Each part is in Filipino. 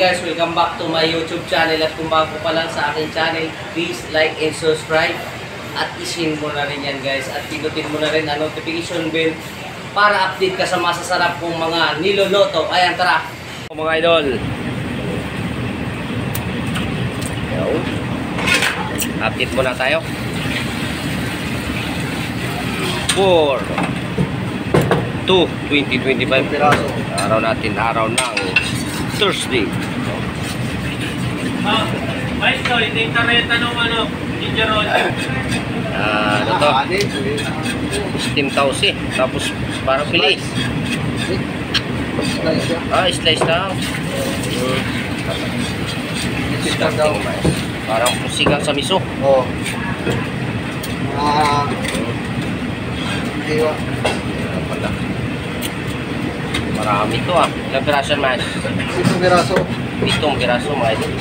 guys, welcome back to my YouTube channel. At kung bago pa lang sa aking channel, please like and subscribe. At isin mo na rin yan guys. At pinutin mo na rin ang notification bell para update ka sa masasarap kong mga niloloto. Ayan, tara! Mga idol. Update muna tayo. 4/2/2025. Araw natin, araw ng Thursday. Maestro, hindi yung kareta nung ginger roll. Ano to? Steam tausi. Tapos parang pili. Slice lang. Parang pusigang sa miso. Oo. Marami to Ilang piraso yan, man? 7 piraso. 7 piraso, mga idol.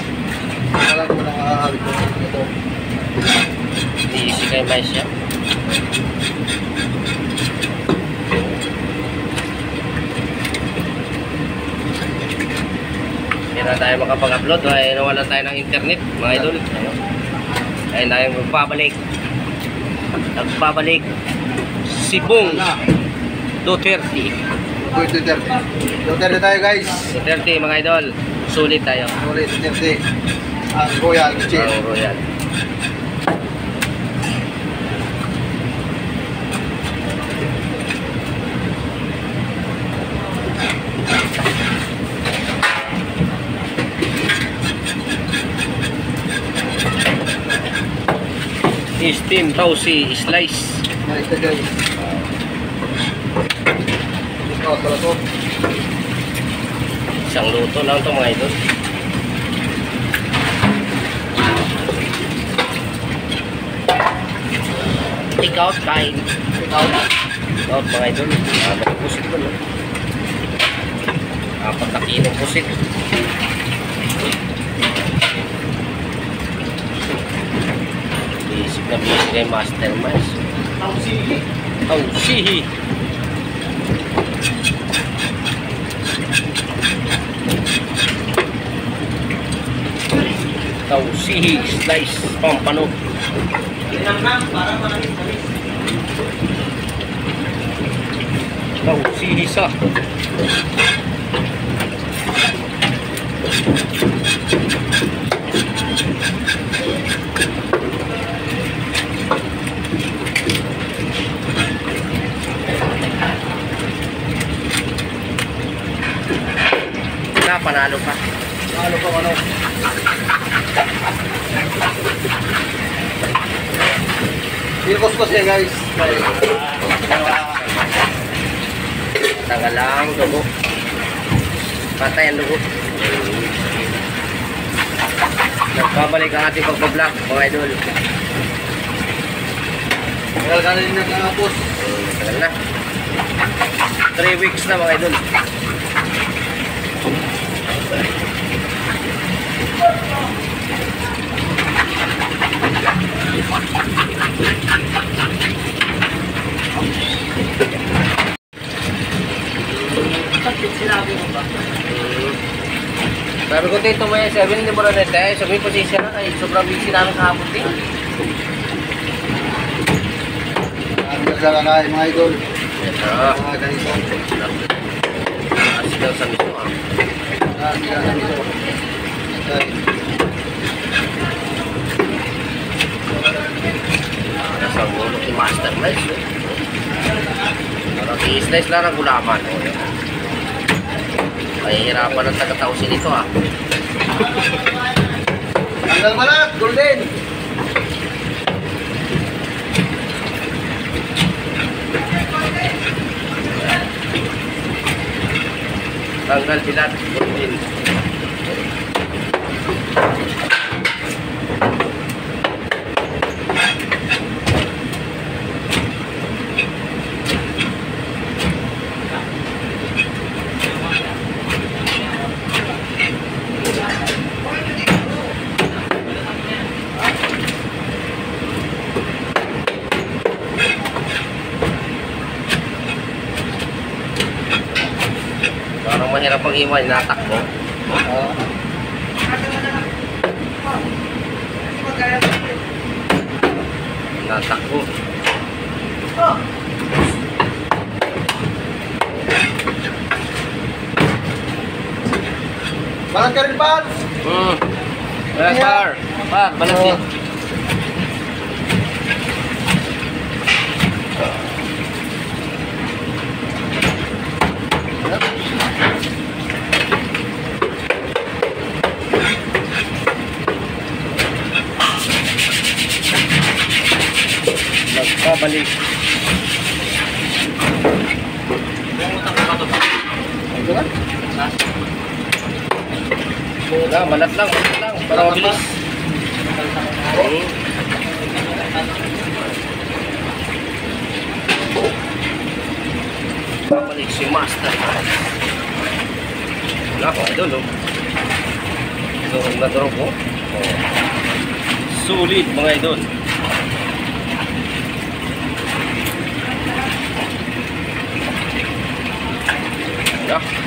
Alam ko lang nakakabit ko ito. Easy kayo, mais yan. Hindi na tayo makapag-upload. Nawala tayo ng internet, mga idol. Ayun tayo magpabalik. Nagpabalik. Sibong Duterte. Duterte tayo guys. Duterte, mga idol. Sulit tayo. Sulit, Duterte. Royal Chill. Royal. Steam tausi slice. Nice na guys. Ito, pala to. Isang luto lang ito, mga idol. Take out kain. Take out. Take out, mga idol. May pusit ko, no? 4 na kilong pusit. Basic na basic kay Master Mice. Tausihi. Tausihi. Tausihi slice pampano. Tinanghang para manamis-namis. Tausihi sa panalo pa. Panalo pa ano? Ilkos-kos yan guys. Tagal lang, dugo. Patay ang dugo. Nagbabalik ang ating pagpa-vlog, mga idol. Tagal ka na rin nagkakapos. Tagal na. 3 weeks na, mga idol. Sabi ko dito may 7 hindi mo rin tayo. Sabi ko siya na ay sobrang busy namin kahapon din. Nagdala na mga idol. Mga ganito. Asigaw sa miso Asigaw sa miso. Nasa ulo si Master Mice. Parang i-slice lang ang gulaman. Mahihirapan ang taga-tausin ito Tanggal balat, golden. Tanggal bilat, golden. Parang mahirap pag iwan, natakbo. Par, balas din. Nagpabalik. Bumutak pa to. Ito ba? Balat lang. Para mabilis. Babalik si Master. Wala ko, idol, oh. Durog na durog, oh. Sulit, mga idol. Yeah.